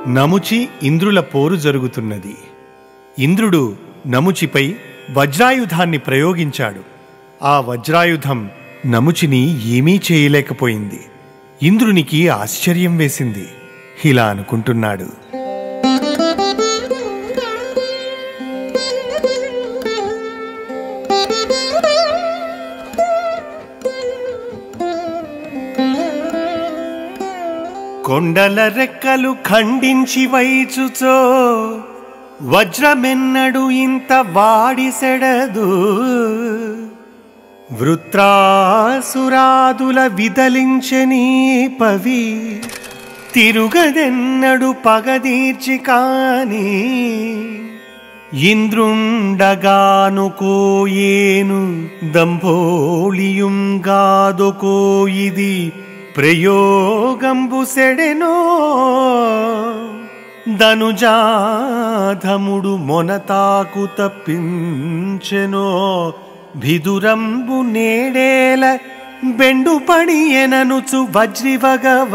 నముచి ఇంద్రుల పోరు జరుగుతున్నది. ఇంద్రుడు నముచిపై వజ్రాయుధాన్ని ప్రయోగించాడు. ఆ వజ్రాయుధం నముచిని ఏమీ చేయలేకపోయింది. ఇంద్రునికి ఆశ్చర్యం వేసింది. ఇలా అనుకుంటున్నాడు, కొండల రెక్కలు ఖండించి వైచుచో వజ్రమెన్నడు ఇంత వాడిసెడదు. వృత్రాసురాదుల విదలించని పవి తిరుగదెన్నడు పగదీర్చి కాని. ఇంద్రుండగానుకోయేను దంభోళియుంగాదొకో ఇది ప్రయోగంబు సెడెనో. ధనుజాధముడు మొనతాకు తప్పించెనో. భిదురంబు నేడేల బెండుపడి ఎననుచు వజ్రివగవ.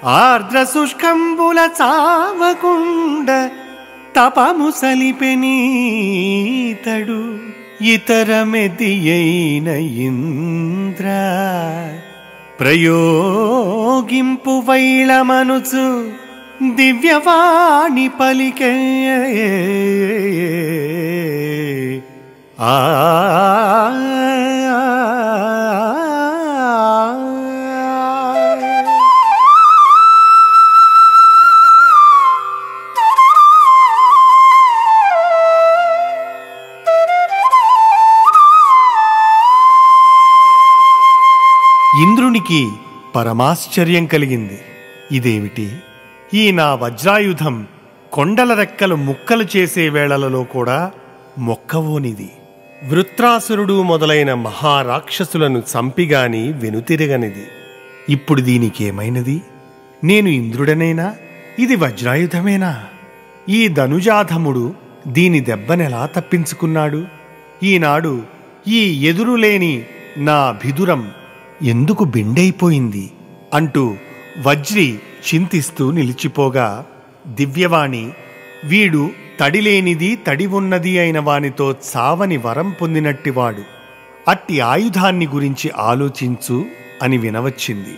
ఆర్ద్ర శుష్కంబుల చావకుండ తపము సలిపెనీతడు. ఇతరమెదియైన ఇంద్ర ప్రయోగింపు వైళమనుచు దివ్యవాణి పలికే. ఇంద్రునికి పరమాశ్చర్యం కలిగింది. ఇదేమిటి? ఈ నా వజ్రాయుధం కొండల రెక్కలు ముక్కలు చేసే వేళలలో కూడా మొక్కవోనిది. వృత్రాసురుడు మొదలైన మహారాక్షసులను చంపిగాని వెనుతిరగనిది. ఇప్పుడు దీనికేమైనది? నేను ఇంద్రుడనేనా? ఇది వజ్రాయుధమేనా? ఈ ధనుజాధముడు దీని దెబ్బనెలా తప్పించుకున్నాడు? ఈనాడు ఈ ఎదురులేని నా భిదురం ఎందుకు బెండైపోయింది అంటూ వజ్రి చింతిస్తూ నిలిచిపోగా, దివ్యవాణి వీడు తడిలేనిది తడి ఉన్నది అయిన వానితో చావని వరం పొందినట్టివాడు, అట్టి ఆయుధాన్ని గురించి ఆలోచించు అని వినవచ్చింది.